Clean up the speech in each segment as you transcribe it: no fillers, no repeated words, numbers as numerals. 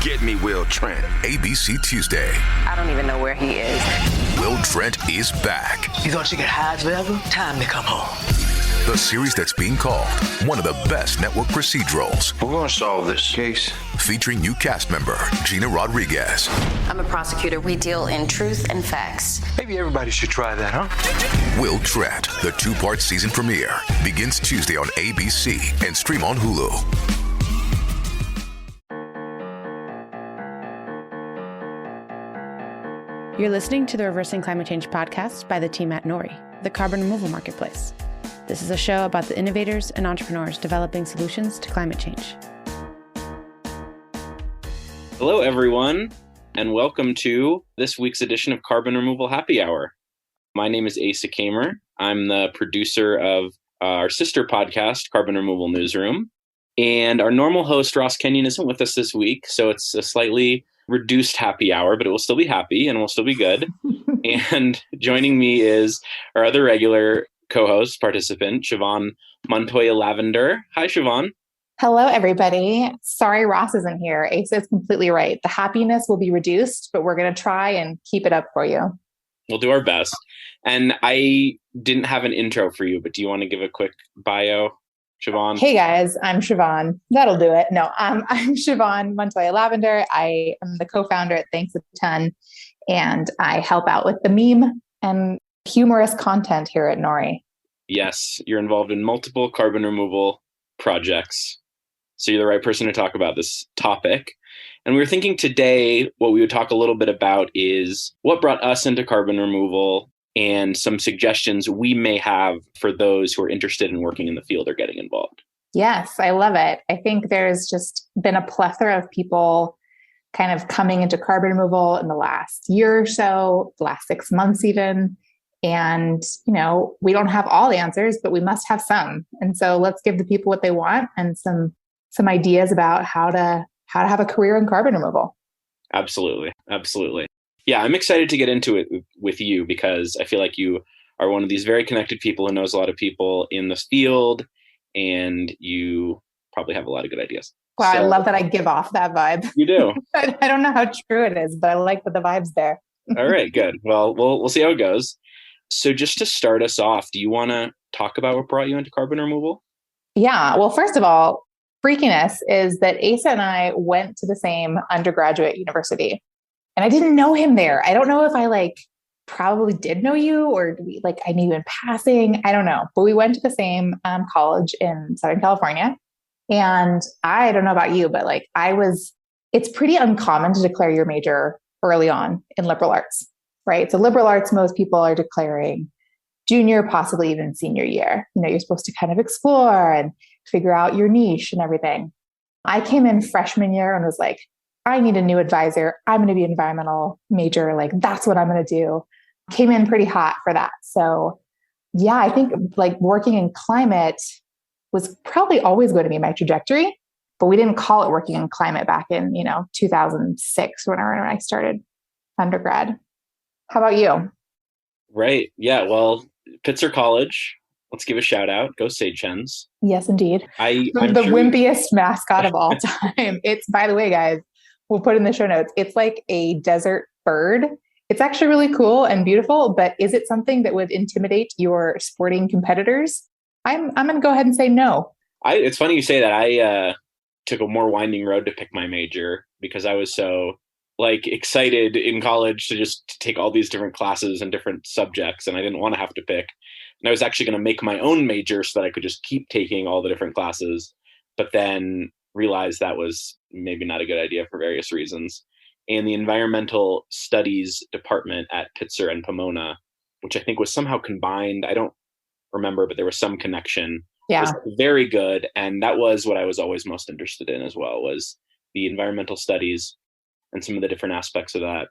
Get me Will Trent. ABC Tuesday. I don't even know where he is. Will Trent is back. You thought you could hide forever? Time to come home. The series that's being called one of the best network procedurals. We're going to solve this case. Featuring new cast member Gina Rodriguez. I'm a prosecutor. We deal in truth and facts. Maybe everybody should try that, huh? Will Trent, the 2-part season premiere, begins Tuesday on ABC and stream on Hulu. You're listening to the Reversing Climate Change podcast by the team at Nori, the carbon removal marketplace. This is a show about the innovators and entrepreneurs developing solutions to climate change. Hello, everyone, and welcome to this week's edition of Carbon Removal Happy Hour. My name is Asa Kamer. I'm the producer of our sister podcast, Carbon Removal Newsroom. And our normal host, Ross Kenyon, isn't with us this week, so it's a slightly reduced happy hour, but it will still be happy and will still be good. And joining me is our other regular co-host participant, Siobhan Montoya Lavender. Hi, Siobhan. Hello, everybody. Sorry Ross isn't here. Asa is completely right. The happiness will be reduced, but we're going to try and keep it up for you. We'll do our best. And I didn't have an intro for you, but do you want to give a quick bio, Siobhan? Hey guys, I'm Siobhan. That'll do it. No, I'm Siobhan Montoya Lavender. I am the co-founder at Thanks a Ton, and I help out with the meme and humorous content here at Nori. Yes, you're involved in multiple carbon removal projects. So you're the right person to talk about this topic. And we were thinking today, what we would talk a little bit about is what brought us into carbon removal and some suggestions we may have for those who are interested in working in the field or getting involved. Yes, I love it. I think there's just been a plethora of people kind of coming into carbon removal in the last year or so, the last 6 months even. And, you know, we don't have all the answers, but we must have some. And so let's give the people what they want and some ideas about how to have a career in carbon removal. Absolutely. Absolutely. Yeah, I'm excited to get into it with you because I feel like you are one of these very connected people who knows a lot of people in this field, and you probably have a lot of good ideas. Wow, I love that I give off that vibe. You do. I don't know how true it is, but I like that the vibe's there. All right, good. Well, we'll see how it goes. So just to start us off, do you want to talk about what brought you into carbon removal? Yeah, well, first of all, freakiness is that Asa and I went to the same undergraduate university. And I didn't know him there. I don't know if I probably did know you or I knew you in passing. I don't know. But we went to the same college in Southern California. And I don't know about you, but it's pretty uncommon to declare your major early on in liberal arts, right? So liberal arts, most people are declaring junior, possibly even senior year. You know, you're supposed to kind of explore and figure out your niche and everything. I came in freshman year and was like, I need a new advisor. I'm going to be an environmental major. That's what I'm going to do. Came in pretty hot for that. So yeah, I think working in climate was probably always going to be my trajectory, but we didn't call it working in climate back in, 2006, when I started undergrad. How about you? Right. Yeah. Well, Pitzer College. Let's give a shout out. Go Sage Hens. Yes, indeed. I'm the sure wimpiest mascot of all time. It's, by the way, guys, we'll put in the show notes. It's like a desert bird. It's actually really cool and beautiful, but is it something that would intimidate your sporting competitors? I'm going to go ahead and say no. It's funny you say that. I took a more winding road to pick my major because I was so excited in college to just take all these different classes and different subjects, and I didn't want to have to pick. And I was actually going to make my own major so that I could just keep taking all the different classes, but then realized that was maybe not a good idea for various reasons. And the environmental studies department at Pitzer and Pomona, which I think was somehow combined, I don't remember, but there was some connection. Yeah. Was very good. And that was what I was always most interested in as well, was the environmental studies and some of the different aspects of that.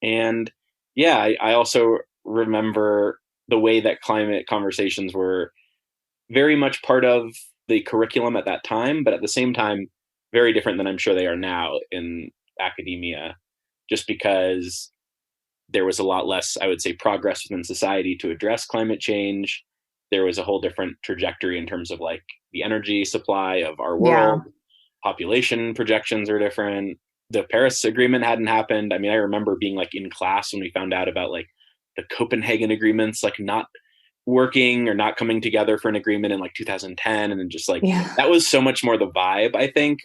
And yeah, I also remember the way that climate conversations were very much part of the curriculum at that time, but at the same time, very different than I'm sure they are now in academia, just because there was a lot less, I would say, progress within society to address climate change. There was a whole different trajectory in terms of the energy supply of our world. Yeah. Population projections are different. the Paris Agreement hadn't happened. I mean, I remember being like in class when we found out about like the Copenhagen agreements, like not working or not coming together for an agreement in like 2010. And then just like, that was so much more the vibe, I think.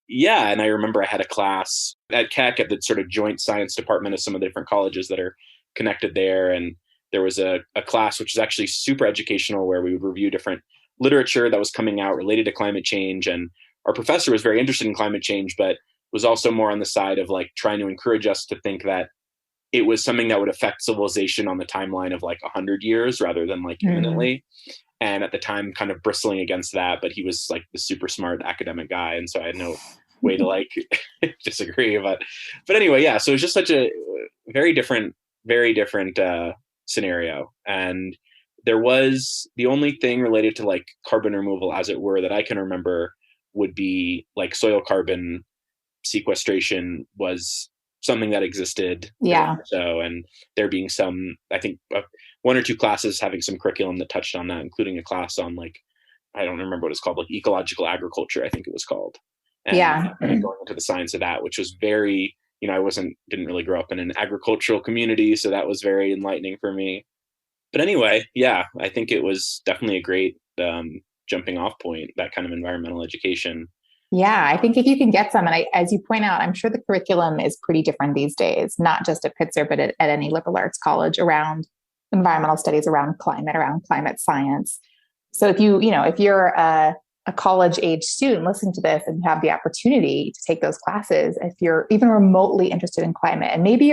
Yeah. And I remember I had a class at Keck at the sort of joint science department of some of the different colleges that are connected there. And there was a class, which is actually super educational, where we would review different literature that was coming out related to climate change. And our professor was very interested in climate change, but was also more on the side of like trying to encourage us to think that it was something that would affect civilization on the timeline of like 100 years rather than like imminently. And at the time kind of bristling against that, but he was like the super smart academic guy. And so I had no way to like disagree. But anyway, yeah. So it was just such a very different scenario. And there was the only thing related to like carbon removal, as it were, that I can remember would be like soil carbon sequestration was something that existed. Yeah. So, and there being some, I think one or two classes having some curriculum that touched on that, including a class on like, I don't remember what it's called, like ecological agriculture, I think it was called. And going into the science of that, which was very, you know, I didn't really grow up in an agricultural community. So that was very enlightening for me. But anyway, yeah, I think it was definitely a great jumping off point, that kind of environmental education. Yeah, I think if you can get some, and as you point out, I'm sure the curriculum is pretty different these days, not just at Pitzer, but at any liberal arts college around environmental studies, around climate science. So if you're a college age student listening to this and you have the opportunity to take those classes, if you're even remotely interested in climate, and maybe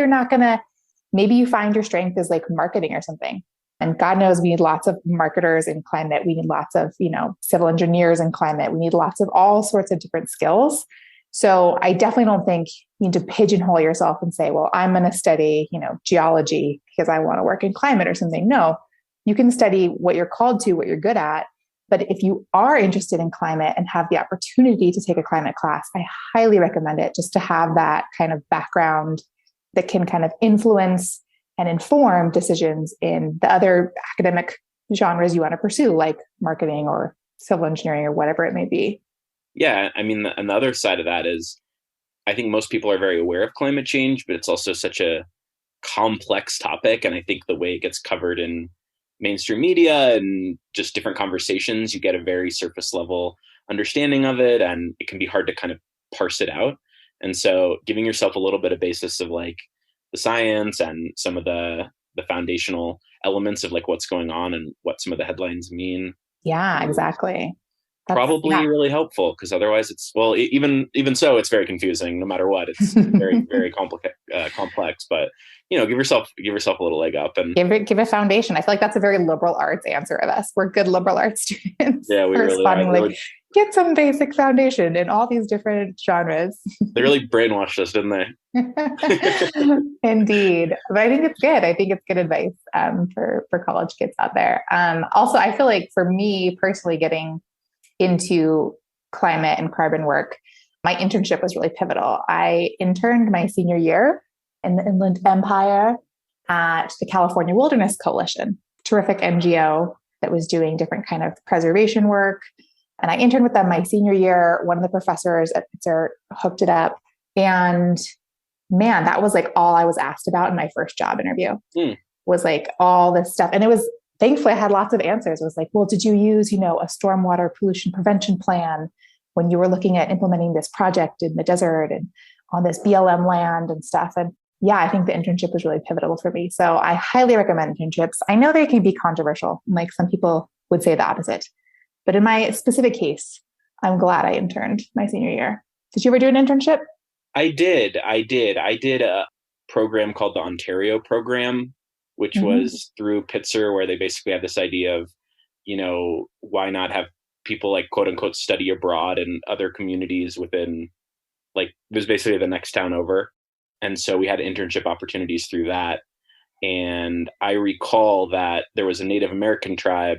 you find your strength is like marketing or something. And God knows we need lots of marketers in climate. We need lots of, civil engineers in climate. We need lots of all sorts of different skills. So I definitely don't think you need to pigeonhole yourself and say, well, I'm going to study, geology because I want to work in climate or something. No, you can study what you're called to, what you're good at. But if you are interested in climate and have the opportunity to take a climate class, I highly recommend it, just to have that kind of background that can kind of influence and inform decisions in the other academic genres you want to pursue, like marketing or civil engineering or whatever it may be. Yeah. I mean, and the other side of that is, I think most people are very aware of climate change, but it's also such a complex topic. And I think the way it gets covered in mainstream media and just different conversations, you get a very surface level understanding of it, and it can be hard to kind of parse it out. And so giving yourself a little bit of basis of like the science and some of the foundational elements of like what's going on and what some of the headlines mean. Yeah, exactly. Probably really helpful, because otherwise it's, well, even so, it's very confusing no matter what. It's very, very complex, but give yourself a little leg up and give a foundation. I feel like that's a very liberal arts answer of us. We're good liberal arts students. Yeah, we really are. Like, get some basic foundation in all these different genres. They really brainwashed us, didn't they? Indeed. But I think it's good. I think it's good advice for college kids out there. Also, I feel like for me personally, getting into climate and carbon work, my internship was really pivotal. I interned my senior year in the Inland Empire at the California Wilderness Coalition, terrific NGO that was doing different kind of preservation work. And I interned with them my senior year. One of the professors at Pitzer hooked it up. And man, that was like all I was asked about in my first job interview was like all this stuff. And it was, thankfully I had lots of answers. It was like, well, did you use, a stormwater pollution prevention plan when you were looking at implementing this project in the desert and on this BLM land and stuff? And yeah, I think the internship was really pivotal for me. So I highly recommend internships. I know they can be controversial. Like some people would say the opposite. But in my specific case, I'm glad I interned my senior year. Did you ever do an internship? I did. I did a program called the Ontario program, which was through Pitzer, where they basically have this idea of, why not have people like quote unquote study abroad in other communities within, like, it was basically the next town over. And so we had internship opportunities through that. And I recall that there was a Native American tribe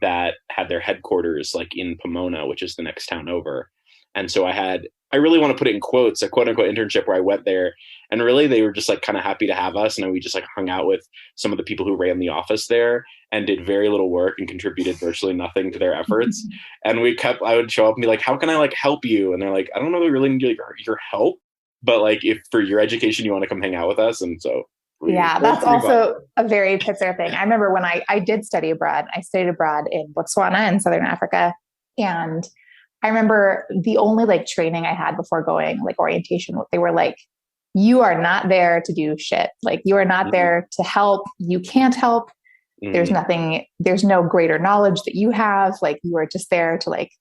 that had their headquarters like in Pomona, which is the next town over. And so I really want to put it in quotes, a quote unquote internship where I went there, and really they were just like kind of happy to have us. And we just like hung out with some of the people who ran the office there and did very little work and contributed virtually nothing to their efforts. And I would show up and be like, how can I like help you? And they're like, I don't know, we really need your help. but like if for your education you want to come hang out with us, and so that's also a very Pitzer thing. I remember when I did study abroad. I studied abroad in Botswana in Southern Africa, and I remember the only like training I had before going, like orientation, they were like, you are not there to do shit. Like you are not there to help. You can't help. There's nothing, there's no greater knowledge that you have. Like you are just there to like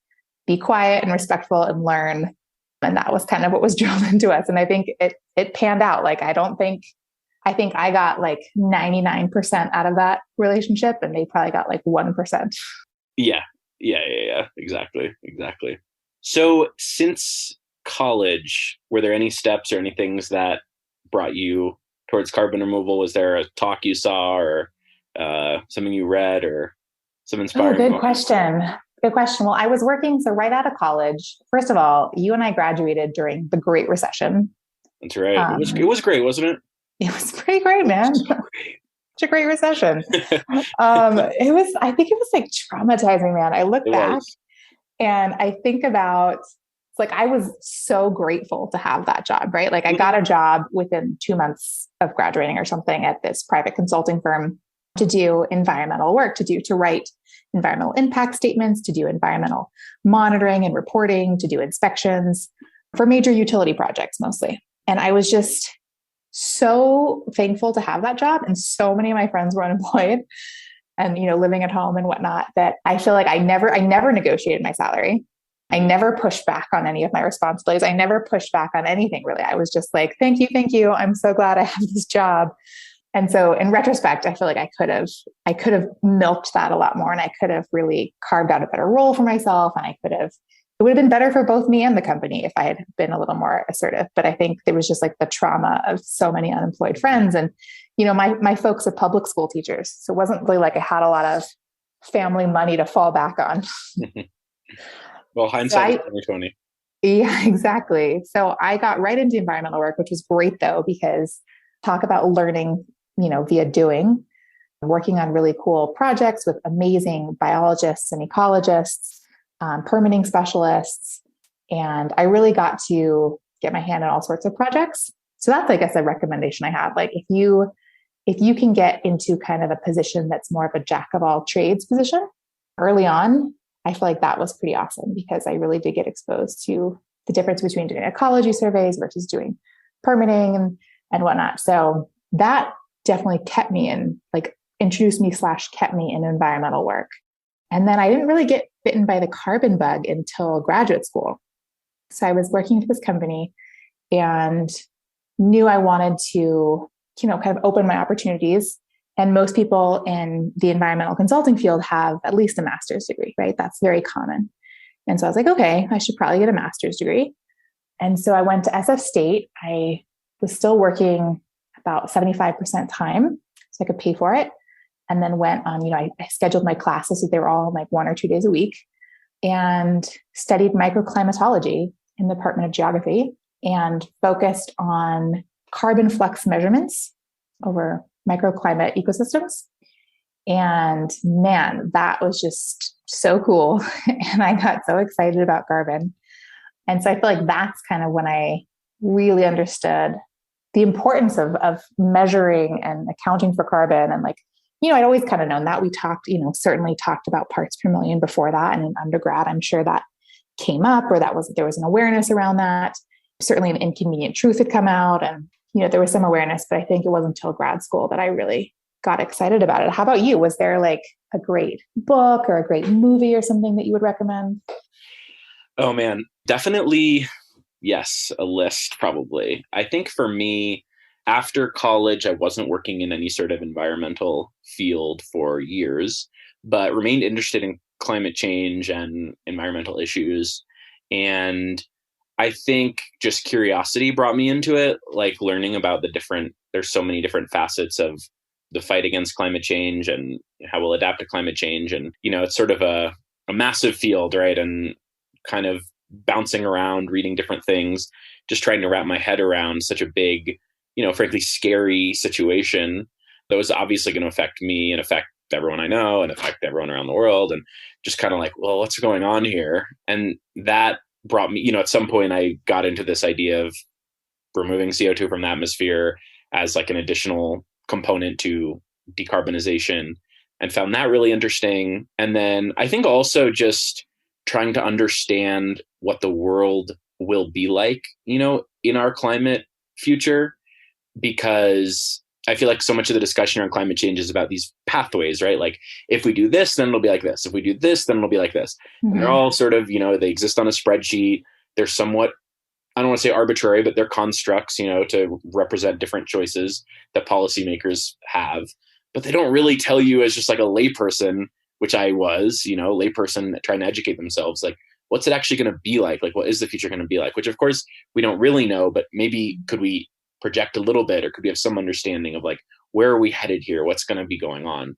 be quiet and respectful and learn. And that was kind of what was drilled into us. And I think it panned out. Like, I think I got like 99% out of that relationship, and they probably got like 1%. Yeah. Exactly. So since college, were there any steps or any things that brought you towards carbon removal? Was there a talk you saw or something you read or some inspiring? Good question. Well, I was working. So right out of college, first of all, you and I graduated during the Great Recession. That's right. It was great, wasn't it? It was pretty great, man. Such a great recession. I think it was like traumatizing, man. I look back and I think about, it's like, I was so grateful to have that job, right? Like I got a job within 2 months of graduating or something at this private consulting firm to do environmental work, to write environmental impact statements, to do environmental monitoring and reporting, to do inspections for major utility projects mostly. And I was just so thankful to have that job. And so many of my friends were unemployed and, living at home and whatnot, that I feel like I never negotiated my salary. I never pushed back on any of my responsibilities. I never pushed back on anything really. I was just like, thank you. I'm so glad I have this job. And so in retrospect, I feel like I could have milked that a lot more, and I could have really carved out a better role for myself. And it would have been better for both me and the company if I had been a little more assertive. But I think there was just like the trauma of so many unemployed friends. And, my folks are public school teachers. So it wasn't really like I had a lot of family money to fall back on. Well, hindsight is 2020. Yeah, exactly. So I got right into environmental work, which was great though, because talk about learning, via doing, working on really cool projects with amazing biologists and ecologists, permitting specialists. And I really got to get my hand in all sorts of projects. So that's, I guess, a recommendation I have. Like if you can get into kind of a position that's more of a jack of all trades position early on, I feel like that was pretty awesome, because I really did get exposed to the difference between doing ecology surveys versus doing permitting and whatnot. So that definitely kept me in, like introduced me / kept me in environmental work. And then I didn't really get bitten by the carbon bug until graduate school. So I was working for this company and knew I wanted to, kind of open my opportunities. And most people in the environmental consulting field have at least a master's degree, right? That's very common. And so I was like, okay, I should probably get a master's degree. And so I went to SF State. I was still working about 75% time, so I could pay for it. And then went on, I scheduled my classes so they were all like 1 or 2 days a week, and studied microclimatology in the Department of Geography, and focused on carbon flux measurements over microclimate ecosystems. And man, that was just so cool. And I got so excited about carbon. And so I feel like that's kind of when I really understood the importance of measuring and accounting for carbon. And like, I'd always kind of known that. We talked, certainly talked about parts per million before that. And in undergrad, I'm sure that came up, or there was an awareness around that. Certainly an inconvenient truth had come out, and, there was some awareness, but I think it wasn't until grad school that I really got excited about it. How about you? Was there like a great book or a great movie or something that you would recommend? Oh man, definitely. Yes. A list probably. I think for me, after college, I wasn't working in any sort of environmental field for years, but remained interested in climate change and environmental issues. And I think just curiosity brought me into it, like learning about there's so many different facets of the fight against climate change and how we'll adapt to climate change. And, it's sort of a massive field, right? And kind of bouncing around, reading different things, just trying to wrap my head around such a big, frankly, scary situation that was obviously going to affect me and affect everyone I know and affect everyone around the world. And just kind of like, well, what's going on here? And that brought me, at some point I got into this idea of removing CO2 from the atmosphere as like an additional component to decarbonization, and found that really interesting. And then I think also just trying to understand what the world will be like, in our climate future, because I feel like so much of the discussion around climate change is about these pathways, right? Like if we do this, then it'll be like this. If we do this, then it'll be like this. Mm-hmm. And they're all sort of, they exist on a spreadsheet. They're somewhat, I don't want to say arbitrary, but they're constructs, to represent different choices that policymakers have. But they don't really tell you as just like a layperson, which I was, layperson trying to educate themselves, like, what's it actually going to be like? Like, what is the future going to be like? Which of course we don't really know, but maybe could we project a little bit, or could we have some understanding of like, where are we headed here? What's going to be going on?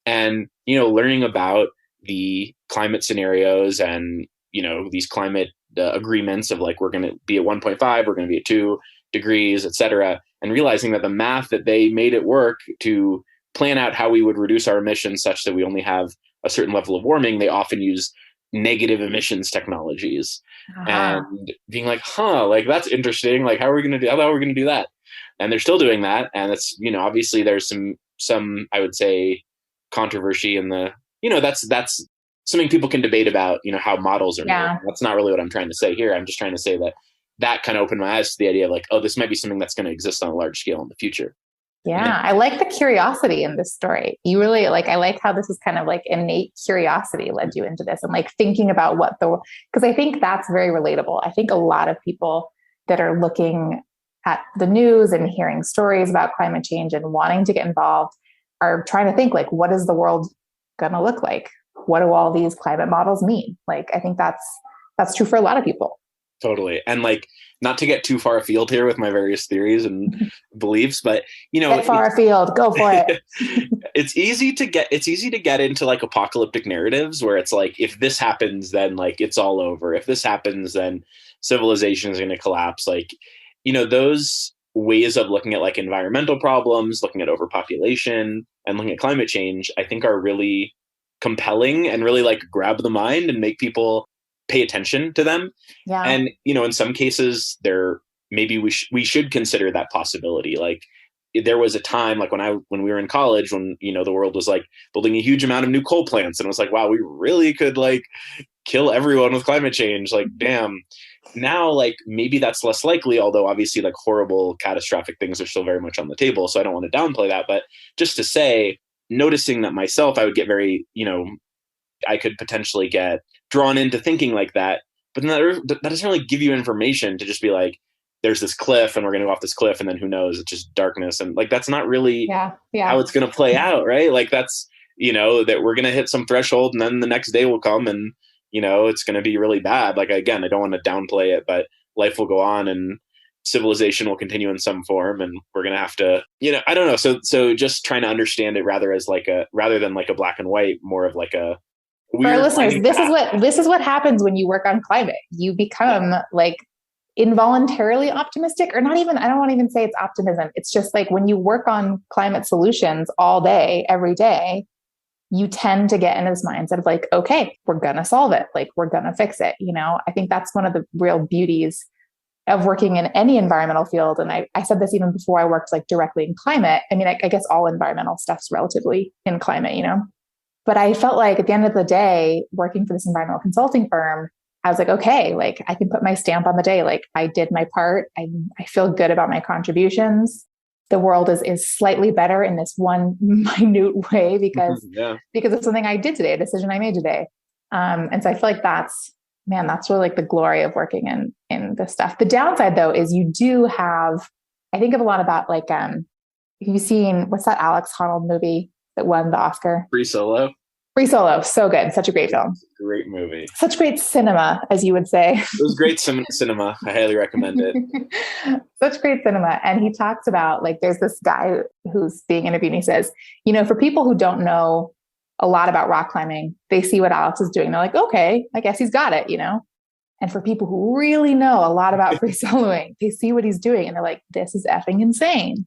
And, learning about the climate scenarios and, these climate agreements of like, we're going to be at 1.5, we're going to be at 2 degrees, et cetera. And realizing that the math that they made it work to plan out how we would reduce our emissions such that we only have a certain level of warming, they often use negative emissions technologies. And being like, like that's interesting. Like, how are we going to do that? And they're still doing that. And it's, obviously there's some, I would say, controversy in the, that's something people can debate about, how models are made. That's not really what I'm trying to say here. I'm just trying to say that kind of opened my eyes to the idea of like, oh, this might be something that's going to exist on a large scale in the future. Yeah, I like the curiosity in this story. You really I like how this is kind of like innate curiosity led you into this, and like thinking about because I think that's very relatable. I think a lot of people that are looking at the news and hearing stories about climate change and wanting to get involved are trying to think like, what is the world going to look like? What do all these climate models mean? Like, I think that's true for a lot of people. Totally. And like, not to get too far afield here with my various theories and beliefs, but get far afield, go for it. It's easy to get into like apocalyptic narratives where it's like, if this happens, then like it's all over. If this happens, then civilization is going to collapse. Like, those ways of looking at like environmental problems, looking at overpopulation, and looking at climate change, I think are really compelling and really like grab the mind and make people pay attention to them. Yeah. And, in some cases maybe we should consider that possibility. Like there was a time like when we were in college, when, the world was like building a huge amount of new coal plants, and it was like, wow, we really could like kill everyone with climate change. Like, damn. Now, like maybe that's less likely, although obviously like horrible catastrophic things are still very much on the table. So I don't want to downplay that, but just to say, noticing that myself, I would get very, I could potentially get drawn into thinking like that. But then that doesn't really give you information to just be like, there's this cliff and we're going to go off this cliff, and then who knows, it's just darkness. And like, that's not really how it's going to play out, right? Like that's, that we're going to hit some threshold, and then the next day will come and, it's going to be really bad. Like, again, I don't want to downplay it, but life will go on and civilization will continue in some form, and we're going to have to, I don't know. So just trying to understand it rather than like a black and white, more of like a, for our listeners, this is what happens when you work on climate. You become like involuntarily optimistic, or not even, I don't want to even say it's optimism. It's just like when you work on climate solutions all day, every day, you tend to get in this mindset of like, okay, we're going to solve it. Like we're going to fix it. I think that's one of the real beauties of working in any environmental field. And I said this even before I worked like directly in climate. I mean, I guess all environmental stuff's relatively in climate, But I felt like at the end of the day, working for this environmental consulting firm, I was like, okay, like I can put my stamp on the day. Like I did my part. I feel good about my contributions. The world is slightly better in this one minute way because of something I did today, a decision I made today. And so I feel like that's really like the glory of working in this stuff. The downside though, is you do have, I think of a lot about like, you've seen, what's that Alex Honnold movie that won the Oscar? Free Solo. So good. Such a great film. Great movie. Such great cinema, as you would say. It was great cinema. I highly recommend it. Such great cinema. And he talks about like, there's this guy who's being interviewed, and he says, for people who don't know a lot about rock climbing, they see what Alex is doing. They're like, okay, I guess he's got it, And for people who really know a lot about free soloing, they see what he's doing and they're like, this is effing insane.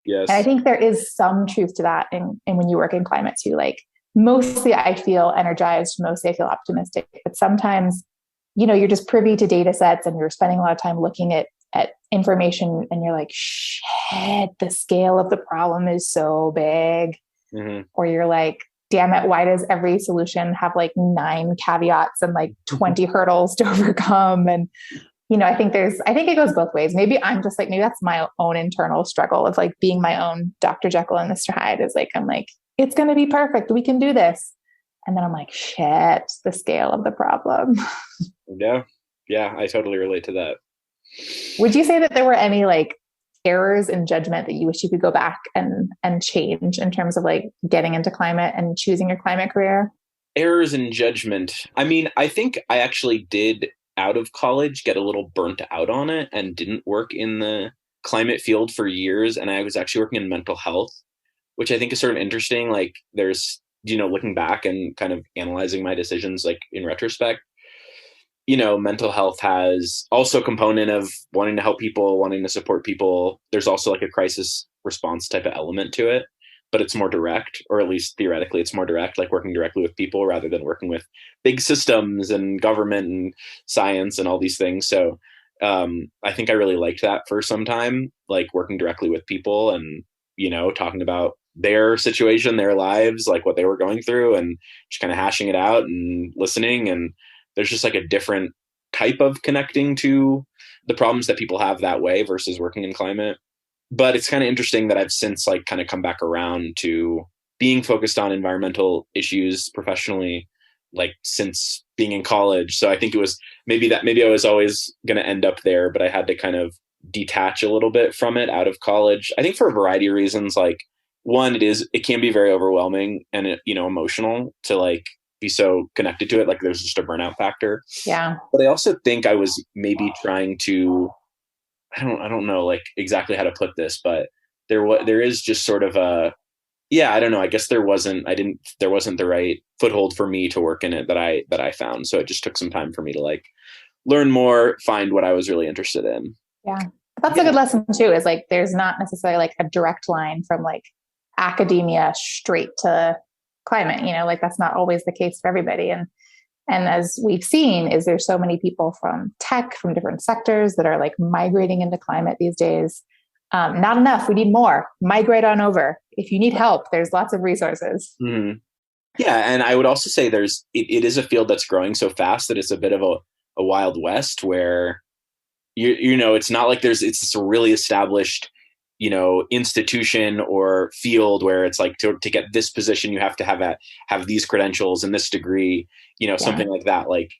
Yes. And I think there is some truth to that. And when you work in climate too, like mostly I feel energized, mostly I feel optimistic, but sometimes, you're just privy to data sets and you're spending a lot of time looking at at information and you're like, shit, the scale of the problem is so big. Or you're like, damn it, why does every solution have like 9 caveats and like 20 hurdles to overcome? And, I think it goes both ways. Maybe I'm just like, maybe that's my own internal struggle of like being my own Dr. Jekyll and Mr. Hyde is like, I'm like, it's going to be perfect. We can do this. And then I'm like, shit, the scale of the problem. Yeah, I totally relate to that. Would you say that there were any like errors in judgment that you wish you could go back and change in terms of like getting into climate and choosing your climate career? Errors in judgment. I mean, I think I actually did out of college get a little burnt out on it and didn't work in the climate field for years. And I was actually working in mental health, which I think is sort of interesting. Like there's, looking back and kind of analyzing my decisions, like in retrospect, mental health has also a component of wanting to help people, wanting to support people. There's also like a crisis response type of element to it, but it's more direct, or at least theoretically it's more direct, like working directly with people rather than working with big systems and government and science and all these things. So I think I really liked that for some time, like working directly with people and, talking about their situation, their lives, like what they were going through and just kind of hashing it out and listening. And there's just like a different type of connecting to the problems that people have that way versus working in climate. But it's kind of interesting that I've since like kind of come back around to being focused on environmental issues professionally, like since being in college. So I think it was maybe I was always going to end up there, but I had to kind of detach a little bit from it out of college. I think for a variety of reasons. Like one, it can be very overwhelming and emotional to like be so connected to it. Like there's just a burnout factor. Yeah. But I also think I was maybe trying to, I don't know like exactly how to put this, but there is just sort of I don't know. I guess there wasn't the right foothold for me to work in it that I found. So it just took some time for me to like learn more, find what I was really interested in. Yeah. That's a good lesson too, is like, there's not necessarily like a direct line from like academia straight to climate, like that's not always the case for everybody. And as we've seen is there's so many people from tech, from different sectors that are like migrating into climate these days. Not enough. We need more. Migrate on over. If you need help, there's lots of resources. Mm-hmm. Yeah. And I would also say it is a field that's growing so fast that it's a bit of a Wild West where it's not like it's this really established, institution or field where it's like to get this position, you have to have these credentials and this degree, something like that. Like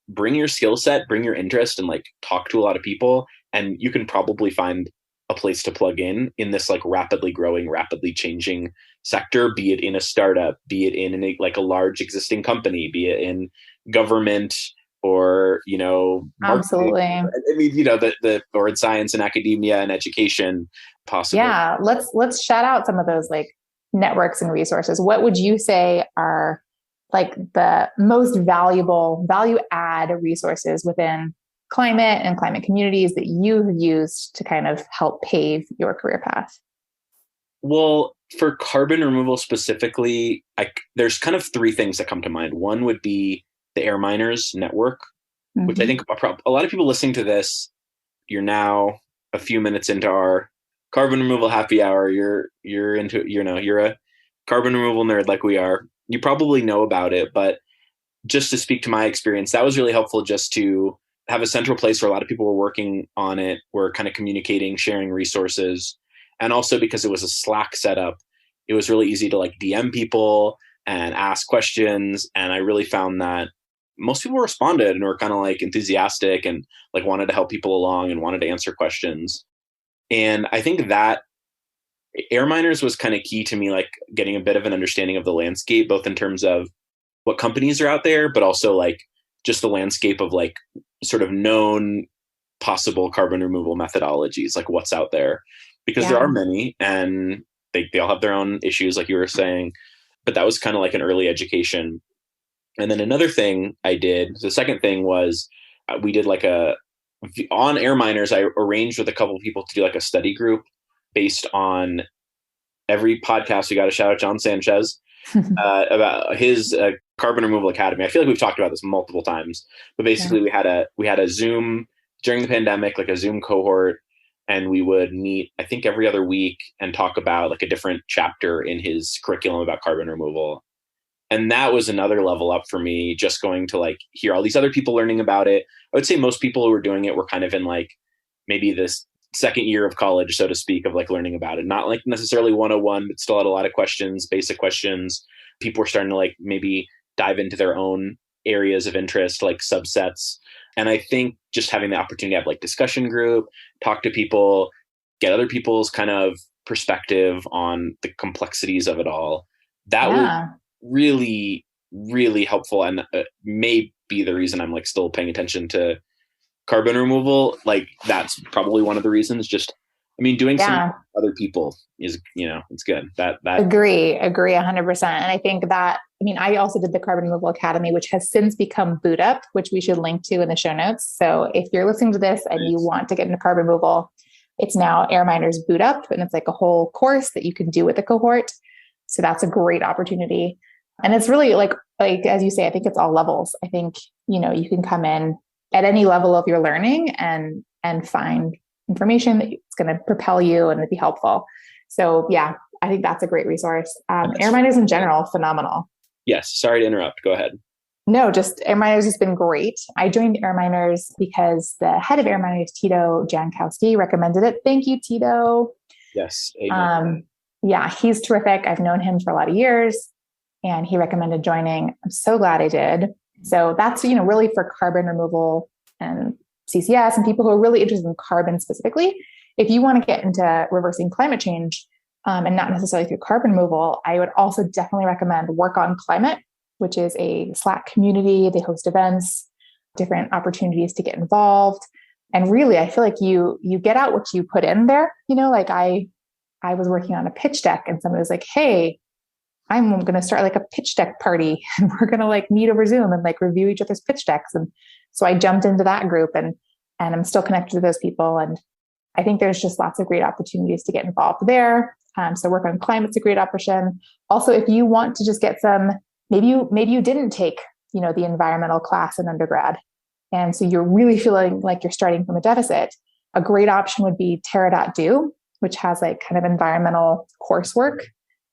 bring your skill set, bring your interest and like talk to a lot of people and you can probably find a place to plug in this like rapidly growing, rapidly changing sector, be it in a startup, be it in a large existing company, be it in government or, absolutely. I mean, or in science and academia and education possibly. Yeah. Let's shout out some of those like networks and resources. What would you say are like the most valuable value add resources within climate and climate communities that you have used to kind of help pave your career path? Well, for carbon removal specifically, there's kind of 3 things that come to mind. One would be the Air Miners Network, which I think a lot of people listening to this, you're now a few minutes into our carbon removal happy hour. You're into, you're a carbon removal nerd like we are. You probably know about it, but just to speak to my experience, that was really helpful just to have a central place where a lot of people were working on it, were kind of communicating, sharing resources. And also because it was a Slack setup, it was really easy to like DM people and ask questions. And I really found that most people responded and were kind of like enthusiastic and like wanted to help people along and wanted to answer questions. And I think that Air Miners was kind of key to me, like getting a bit of an understanding of the landscape, both in terms of what companies are out there, but also like just the landscape of like sort of known possible carbon removal methodologies, like what's out there, because there are many and they all have their own issues, like you were saying, but that was kind of like an early education. And then another thing I did, the second thing was we did like on Air Miners, I arranged with a couple of people to do like a study group based on every podcast. We got to shout out John Sanchez about his Carbon Removal Academy. I feel like we've talked about this multiple times, but basically we had a Zoom during the pandemic, like a Zoom cohort, and we would meet, I think, every other week and talk about like a different chapter in his curriculum about carbon removal. And that was another level up for me, just going to like hear all these other people learning about it. I would say most people who were doing it were kind of in like maybe this second year of college, so to speak, of like learning about it. Not like necessarily 101, but still had a lot of questions, basic questions. People were starting to like maybe dive into their own areas of interest, like subsets. And I think just having the opportunity to have like discussion group, talk to people, get other people's kind of perspective on the complexities of it all, that was really, really helpful, and may be the reason I'm like still paying attention to carbon removal. Like that's probably one of the reasons. Just, I mean, doing some other people is, it's good. That agree 100%. And I think that, I mean, I also did the Carbon Removal Academy, which has since become Boot Up, which we should link to in the show notes. So if you're listening to this and you want to get into carbon removal, it's now Air Miners Boot Up, and it's like a whole course that you can do with a cohort. So that's a great opportunity. And it's really like, as you say, I think it's all levels. I think, you can come in at any level of your learning and find information that's going to propel you and be helpful. So yeah, I think that's a great resource. Air Miners in general, phenomenal. Yes. Sorry to interrupt. Go ahead. No, just Air Miners has been great. I joined Air Miners because the head of Air Miners, Tito Jankowski, recommended it. Thank you, Tito. Yes. Yeah, he's terrific. I've known him for a lot of years, and he recommended joining. I'm so glad I did. So that's, really for carbon removal and CCS and people who are really interested in carbon specifically. If you want to get into reversing climate change, and not necessarily through carbon removal, I would also definitely recommend Work on Climate, which is a Slack community. They host events, different opportunities to get involved. And really, I feel like you get out what you put in there. Like I was working on a pitch deck, and somebody was like, hey, I'm going to start like a pitch deck party, and we're going to like meet over Zoom and like review each other's pitch decks. And so I jumped into that group, and I'm still connected to those people. And I think there's just lots of great opportunities to get involved there. So Work on Climate's a great option. Also, if you want to just get some, maybe you didn't take, the environmental class in undergrad, and so you're really feeling like you're starting from a deficit, a great option would be Terra.do, which has like kind of environmental coursework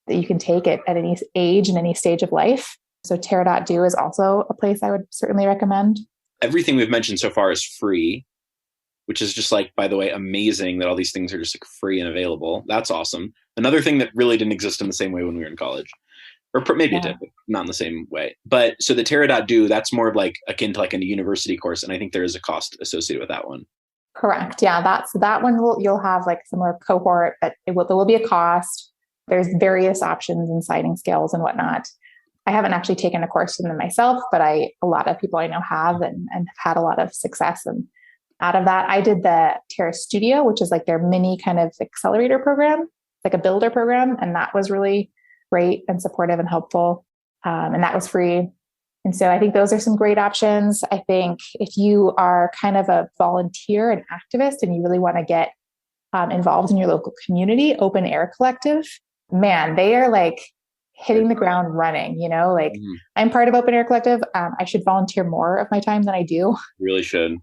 that you can take at any age and any stage of life. So Terra.do is also a place I would certainly recommend. Everything we've mentioned so far is free, which is just like, by the way, amazing that all these things are just like free and available. That's awesome. Another thing that really didn't exist in the same way when we were in college, or maybe it did, but not in the same way. But so the Terra.do, that's more of like akin to like a university course. And I think there is a cost associated with that one. Correct. Yeah. that one you'll have like similar cohort, but there will be a cost. There's various options and citing scales and whatnot. I haven't actually taken a course from them myself, but a lot of people I know have and have had a lot of success. And out of that, I did the Terra Studio, which is like their mini kind of accelerator program, like a builder program. And that was really great and supportive and helpful. And that was free. And so I think those are some great options. I think if you are kind of a volunteer and activist and you really want to get involved in your local community, Open Air Collective, man, they are like hitting the ground running, I'm part of Open Air Collective. I should volunteer more of my time than I do. Really should.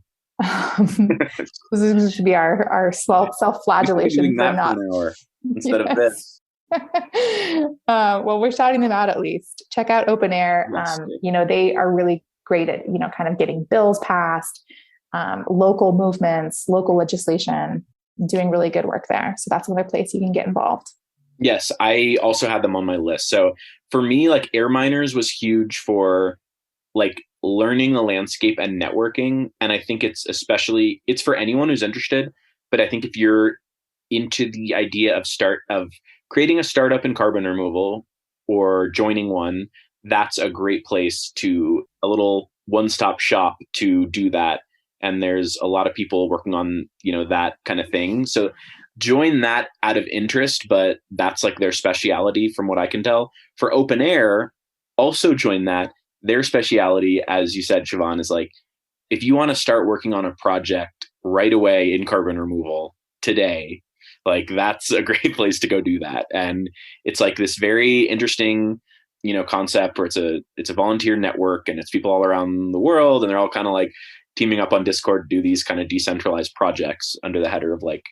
This should be our self-flagellation for not. For an hour instead of this. Well, we're shouting them out at least. Check out Open Air. Yes. They are really great at, kind of getting bills passed, local movements, local legislation, doing really good work there. So that's another place you can get involved. Yes, I also had them on my list. So for me, like Air Miners was huge for like learning the landscape and networking. And I think it's for anyone who's interested. But I think if you're into the idea of creating a startup in carbon removal or joining one, that's a great place a little one-stop shop to do that. And there's a lot of people working on, that kind of thing. So join that out of interest, but that's like their speciality from what I can tell. For Open Air, also join that. Their speciality, as you said, Siobhan, is like, if you want to start working on a project right away in carbon removal today, like that's a great place to go do that. And it's like this very interesting, concept where it's a volunteer network and it's people all around the world and they're all kind of like teaming up on Discord to do these kind of decentralized projects under the header of like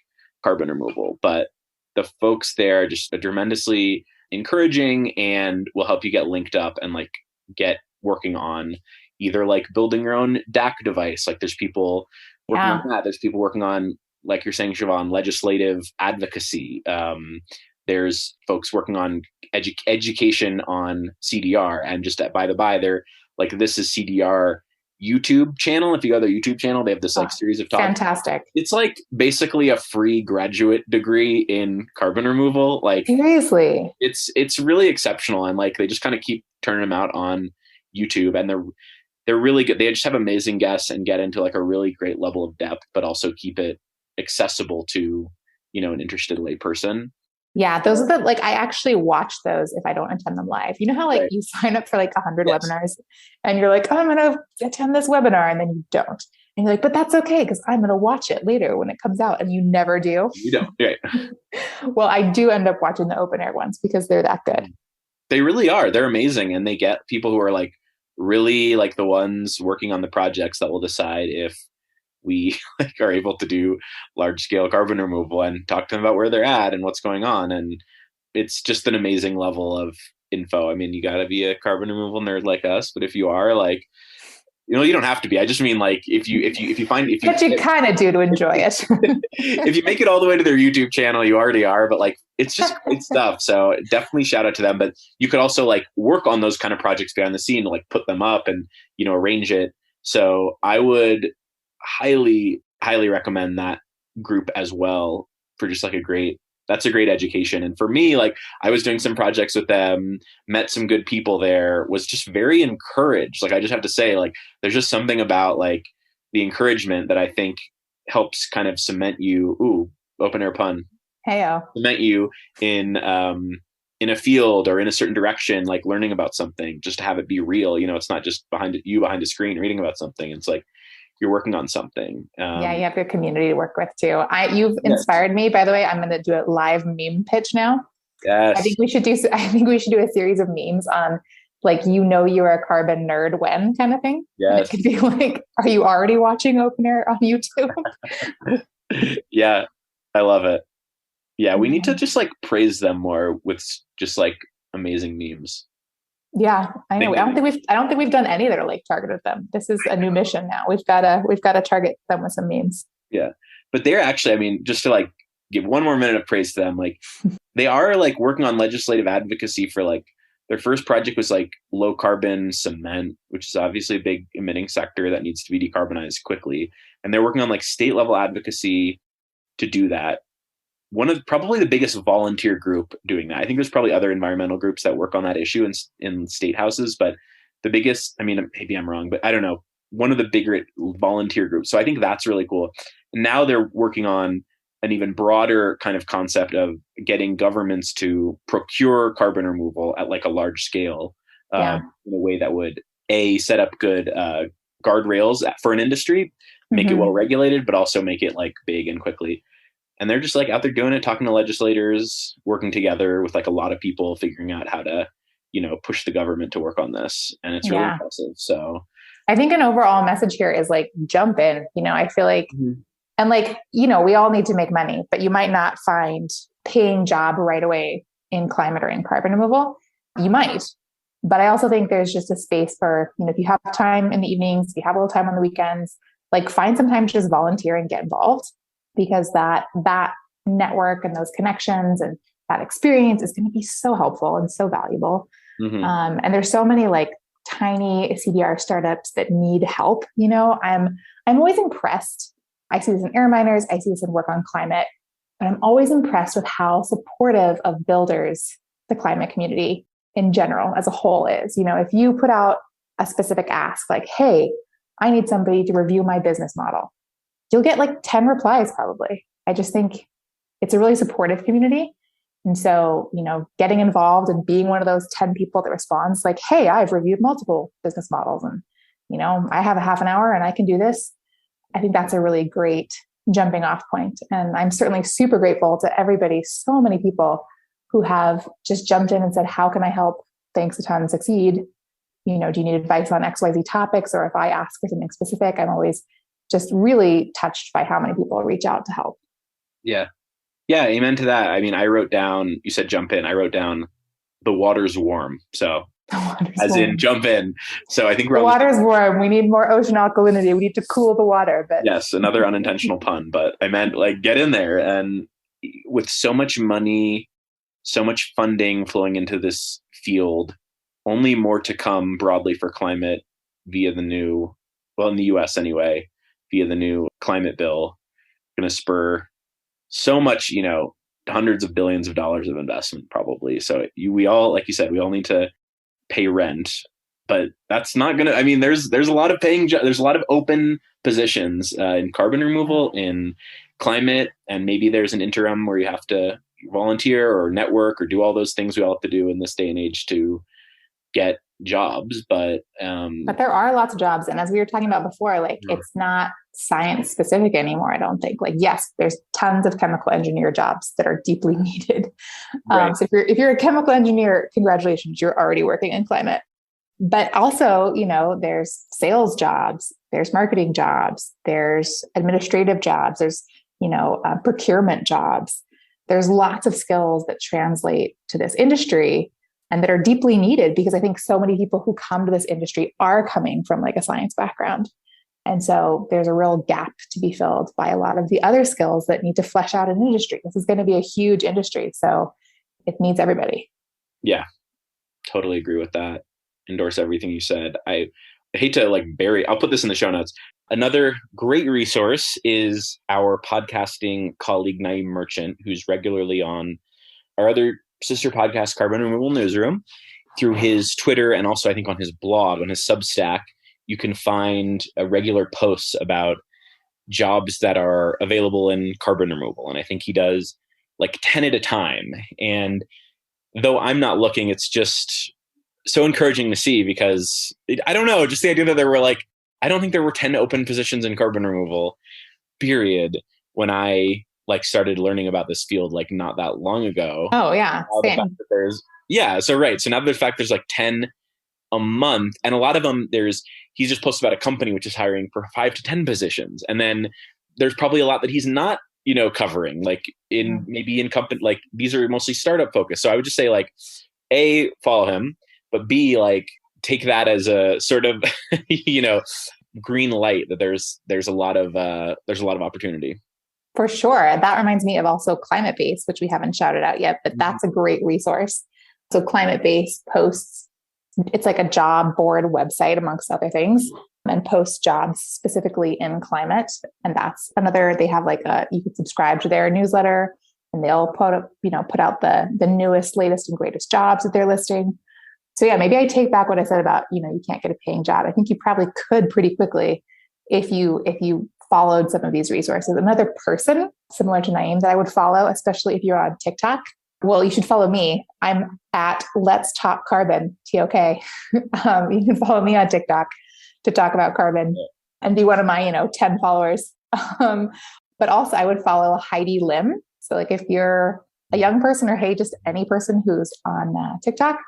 carbon removal. But the folks there are just tremendously encouraging and will help you get linked up and like get working on either like building your own DAC device. Like there's people working on that. There's people working on, like you're saying, Siobhan, legislative advocacy. There's folks working on education on CDR, and just by the by, they're like, this is CDR YouTube channel. If you go to their YouTube channel, they have this like series of talks. Fantastic. It's like basically a free graduate degree in carbon removal. Like seriously, it's really exceptional. And like, they just kind of keep turning them out on YouTube, and they're really good. They just have amazing guests and get into like a really great level of depth, but also keep it accessible to, you know, an interested lay person. Yeah, those are the, like, I actually watch those if I don't attend them live. You know how like you sign up for like 100 webinars and you're like, oh, I'm going to attend this webinar, and then you don't. And you're like, but that's okay, because I'm going to watch it later when it comes out, and you never do. You don't, right? Well, I do end up watching the open air ones because they're that good. They really are. They're amazing. And they get people who are like really like the ones working on the projects that will decide if we like are able to do large scale carbon removal, and talk to them about where they're at and what's going on. And it's just an amazing level of info. I mean, you got to be a carbon removal nerd like us, but if you are, like, you know, you don't have to be. I just mean like if you but you kind of do to enjoy it. If you make it all the way to their YouTube channel, you already are. But like, it's just great stuff. So definitely shout out to them. But you could also like work on those kind of projects behind the scene to like put them up and, you know, arrange it. So I would highly recommend that group as well, for just like that's a great education. And for me, like, I was doing some projects with them, met some good people there, was just very encouraged. Like, I just have to say, like, there's just something about like the encouragement that I think helps kind of cement you, open air pun. Heyo. Cement you in a field or in a certain direction, like learning about something, just to have it be real. You know, it's not just behind a screen reading about something. It's like, you're working on something. Yeah, you have your community to work with too. You've inspired me, by the way. I'm going to do a live meme pitch now. Yes. I think we should do a series of memes on like, you know, you're a carbon nerd when kind of thing. Yes. It could be like, are you already watching open air on YouTube? Yeah, I love it. Yeah, we need to just like praise them more with just like amazing memes. Yeah, I know. I don't think we've done any that are like targeted them. This is a new mission now. We've got to target them with some memes. Yeah, but they're actually, I mean, just to like give one more minute of praise to them, like they are like working on legislative advocacy for like, their first project was like low carbon cement, which is obviously a big emitting sector that needs to be decarbonized quickly. And they're working on like state level advocacy to do that. One of probably the biggest volunteer group doing that. I think there's probably other environmental groups that work on that issue in state houses, but the biggest, I mean, maybe I'm wrong, but I don't know, one of the bigger volunteer groups. So I think that's really cool. And now they're working on an even broader kind of concept of getting governments to procure carbon removal at like a large scale, in a way that would set up good guardrails for an industry, make it well regulated, but also make it like big and quickly. And they're just like out there doing it, talking to legislators, working together with like a lot of people, figuring out how to, you know, push the government to work on this. And it's really impressive. So I think an overall message here is like, jump in. You know, I feel like, and like, you know, we all need to make money, but you might not find paying job right away in climate or in carbon removal. You might. But I also think there's just a space for, you know, if you have time in the evenings, if you have a little time on the weekends, like find some time to just volunteer and get involved. Because that network and those connections and that experience is going to be so helpful and so valuable. And there's so many like tiny CDR startups that need help. You know, I'm always impressed. I see this in air miners. I see this in work on climate, but I'm always impressed with how supportive of builders the climate community in general as a whole is. You know, if you put out a specific ask like, hey, I need somebody to review my business model, you'll get like 10 replies probably. I just think it's a really supportive community. And so, you know, getting involved and being one of those 10 people that responds like, hey, I've reviewed multiple business models and, you know, I have a half an hour and I can do this. I think that's a really great jumping off point. And I'm certainly super grateful to everybody, so many people who have just jumped in and said, how can I help Thanks a Ton succeed? You know, do you need advice on XYZ topics? Or if I ask for something specific, I'm always just really touched by how many people reach out to help. Yeah. Yeah. Amen to that. I mean, I wrote down, you said jump in. I wrote down the water's warm. So in jump in. So I think the water's warm. We need more ocean alkalinity. We need to cool the water. But yes, another unintentional pun, but I meant like get in there. And with so much money, so much funding flowing into this field, only more to come broadly for climate via the new, well, in the US anyway, via the new climate bill, going to spur so much, hundreds of billions of dollars of investment probably. So we all, like you said, we all need to pay rent, but that's not going to, I mean, there's a lot of there's a lot of open positions in carbon removal, in climate, and maybe there's an interim where you have to volunteer or network or do all those things we all have to do in this day and age to get jobs. But there are lots of jobs. And as we were talking about before, like it's not science specific anymore. I don't think. Like, yes, there's tons of chemical engineer jobs that are deeply needed. Right. So if you're a chemical engineer, congratulations, you're already working in climate. But also, there's sales jobs, there's marketing jobs, there's administrative jobs, there's, procurement jobs. There's lots of skills that translate to this industry and that are deeply needed, because I think so many people who come to this industry are coming from like a science background. And so there's a real gap to be filled by a lot of the other skills that need to flesh out an industry. This is going to be a huge industry, so it needs everybody. Yeah, totally agree with that. Endorse everything you said. I hate to I'll put this in the show notes. Another great resource is our podcasting colleague, Naeem Merchant, who's regularly on our other sister podcast, Carbon Removal Newsroom. Through his Twitter and also I think on his blog, on his Substack, you can find regular posts about jobs that are available in carbon removal. And I think he does 10 at a time. And though I'm not looking, it's just so encouraging to see, because I don't know, just the idea that there were I don't think there were 10 open positions in carbon removal, period, when I started learning about this field not that long ago. Oh yeah. Same. So right. So now the fact there's 10 a month, and a lot of them he's just posted about a company which is hiring for 5 to 10 positions. And then there's probably a lot that he's not, covering, maybe in company, these are mostly startup focused. So I would just say A, follow him, but B, take that as a sort of, green light that there's a lot of opportunity. For sure. That reminds me of also Climate Base, which we haven't shouted out yet, but that's a great resource. So Climate Base posts, it's like a job board website amongst other things, and posts jobs specifically in climate. And that's another, they have you can subscribe to their newsletter and they'll put out the newest, latest and greatest jobs that they're listing. So yeah, maybe I take back what I said about, you can't get a paying job. I think you probably could pretty quickly if you followed some of these resources. Another person similar to Naeem that I would follow, especially if you're on TikTok. Well, you should follow me. I'm at Let's Talk Carbon, TOK. You can follow me on TikTok to talk about carbon and be one of my, 10 followers. But also I would follow Heidi Lim. So if you're a young person, or hey, just any person who's on TikTok,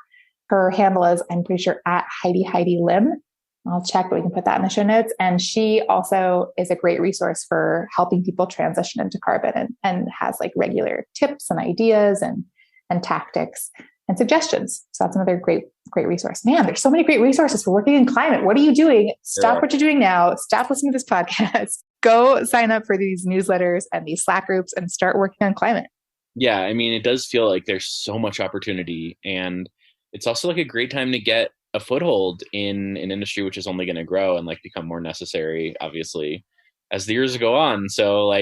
her handle is, I'm pretty sure, at Heidi Lim. I'll check, but we can put that in the show notes. And she also is a great resource for helping people transition into carbon, and has regular tips and ideas and tactics and suggestions. So that's another great resource. Man, there's so many great resources for working in climate. What are you doing? Stop what you're doing now. Stop listening to this podcast. Go sign up for these newsletters and these Slack groups and start working on climate. Yeah. I mean, it does feel like there's so much opportunity, and it's also a great time to get a foothold in an industry which is only going to grow and become more necessary, obviously, as the years go on. So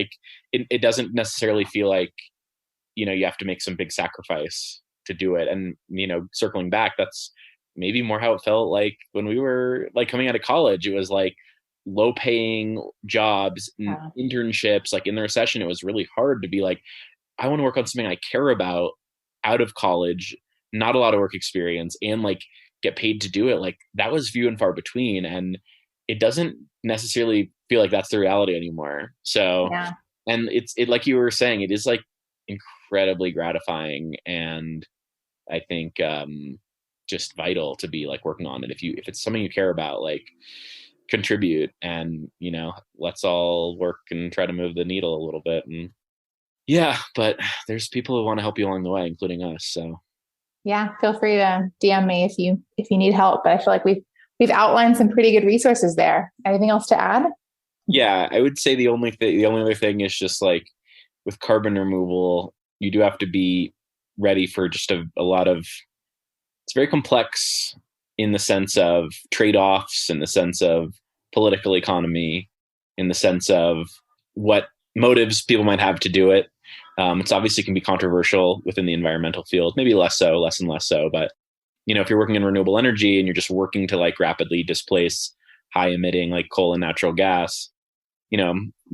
it doesn't necessarily feel you have to make some big sacrifice to do it. And, circling back, that's maybe more how it felt when we were coming out of college. It was low paying jobs, internships. In the recession, it was really hard to be I want to work on something I care about out of college, not a lot of work experience, and get paid to do it. That was few and far between, and it doesn't necessarily feel like that's the reality anymore. So, and it like you were saying, it is incredibly gratifying, and I think just vital to be working on it. If it's something you care about, contribute, and, let's all work and try to move the needle a little bit. And yeah, but there's people who want to help you along the way, including us. So Yeah, feel free to DM me if you need help. But I feel like we've outlined some pretty good resources there. Anything else to add? yeah, I would say the only other thing is just like with carbon removal, you do have to be ready for just a lot of, it's very complex in the sense of trade-offs, in the sense of political economy, in the sense of what motives people might have to do it. It's obviously can be controversial within the environmental field, maybe less and less so. But, if you're working in renewable energy and you're just working to like rapidly displace high emitting like coal and natural gas,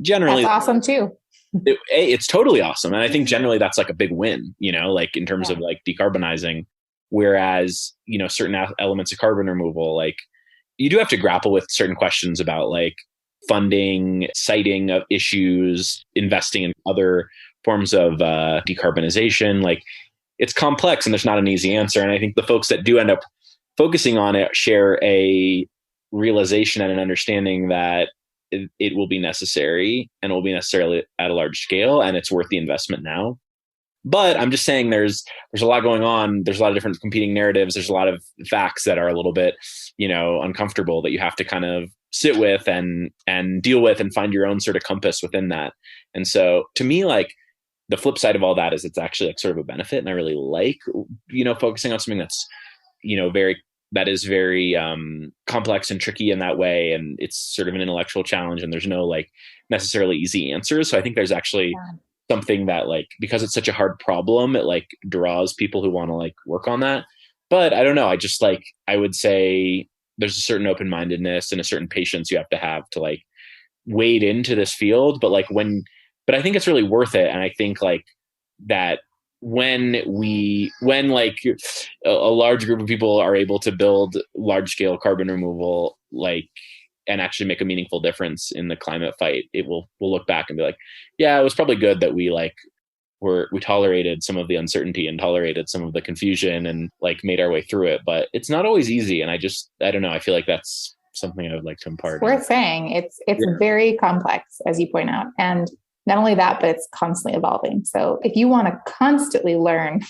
generally That's awesome too. It's totally awesome. And I think generally that's like a big win, like in terms of like decarbonizing. Whereas, certain elements of carbon removal, like you do have to grapple with certain questions about like funding, citing of issues, investing in other forms of decarbonization. Like it's complex and there's not an easy answer. And I think the folks that do end up focusing on it share a realization and an understanding that it will be necessary, and it will be necessarily at a large scale, and it's worth the investment now. But I'm just saying there's a lot going on. There's a lot of different competing narratives. There's a lot of facts that are a little bit, uncomfortable that you have to kind of sit with and deal with and find your own sort of compass within that. And so to me, like the flip side of all that is it's actually like sort of a benefit. And I really like, focusing on something that's, very complex and tricky in that way. And it's sort of an intellectual challenge, and there's no like necessarily easy answers. So I think there's actually something that like, because it's such a hard problem, it like draws people who want to like work on that. But I don't know. I just like, I would say there's a certain open-mindedness and a certain patience you have to like wade into this field. But I think it's really worth it. And I think like that when like a large group of people are able to build large scale carbon removal, like, and actually make a meaningful difference in the climate fight, we'll look back and be like, yeah, it was probably good that we tolerated some of the uncertainty and tolerated some of the confusion and like made our way through it. But it's not always easy. And I don't know. I feel like that's something I would like to impart. Worth saying. It's very complex, as you point out. And not only that, but it's constantly evolving. So if you want to constantly learn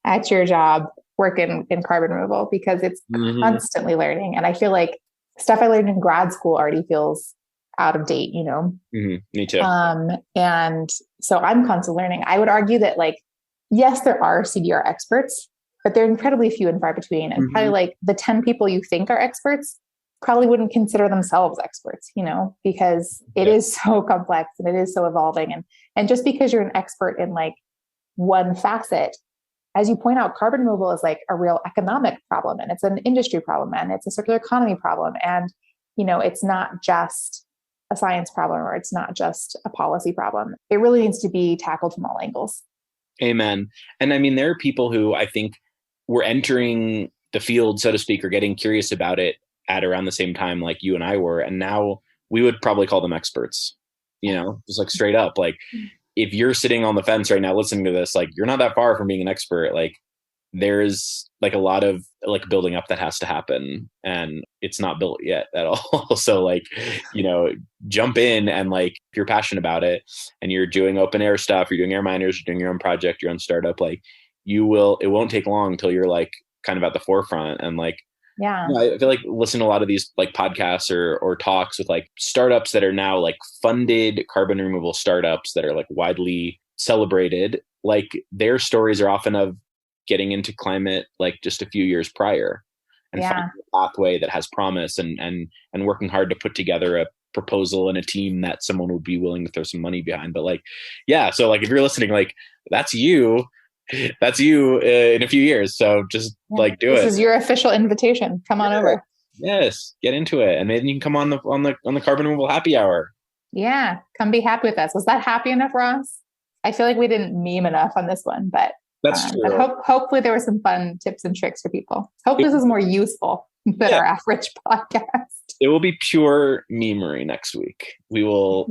at your job, work in carbon removal, because it's constantly learning. And I feel like stuff I learned in grad school already feels out of date, Me too. And so I'm constantly learning. I would argue that like, yes, there are CDR experts, but they're incredibly few and far between. And probably like the 10 people you think are experts probably wouldn't consider themselves experts, because it is so complex and it is so evolving. And just because you're an expert in like one facet, as you point out, carbon removal is like a real economic problem, and it's an industry problem, and it's a circular economy problem. And, it's not just a science problem, or it's not just a policy problem. It really needs to be tackled from all angles. Amen. And I mean, there are people who I think were entering the field, so to speak, or getting curious about it at around the same time like you and I were. And now we would probably call them experts, just like straight up. Like if you're sitting on the fence right now listening to this, like you're not that far from being an expert. Like there's like a lot of like building up that has to happen, and it's not built yet at all. So like, jump in, and like if you're passionate about it and you're doing open air stuff, you're doing air miners, you're doing your own project, your own startup, like it won't take long till you're like kind of at the forefront. And like, I feel like listen to a lot of these like podcasts or talks with like startups that are now like funded carbon removal startups that are like widely celebrated. Like their stories are often of getting into climate like just a few years prior and finding a pathway that has promise and working hard to put together a proposal and a team that someone would be willing to throw some money behind. But like, so like if you're listening, like that's you in a few years. So just like do it. This is your official invitation. Come on over. Yes, get into it, and maybe you can come on the carbon removal happy hour. Yeah, come be happy with us. Was that happy enough, Ross? I feel like we didn't meme enough on this one, but that's true. But hopefully there were some fun tips and tricks for people. Hope this is more useful than our average podcast. It will be pure memery next week. We will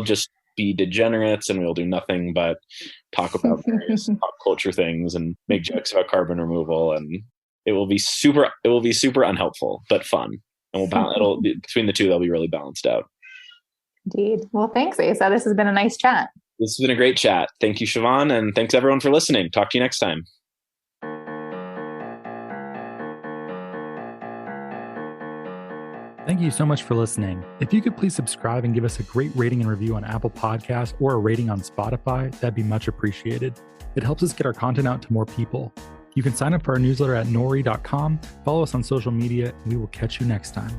just be degenerates, and we will do nothing but talk about various pop culture things and make jokes about carbon removal, and it will be super unhelpful but fun. And it'll between the two, they'll be really balanced out. Indeed. Well, thanks, Asa. This has been a nice chat. This has been a great chat. Thank you, Siobhan, and thanks everyone for listening. Talk to you next time. Thank you so much for listening. If you could please subscribe and give us a great rating and review on Apple Podcasts or a rating on Spotify, that'd be much appreciated. It helps us get our content out to more people. You can sign up for our newsletter at nori.com, follow us on social media, and we will catch you next time.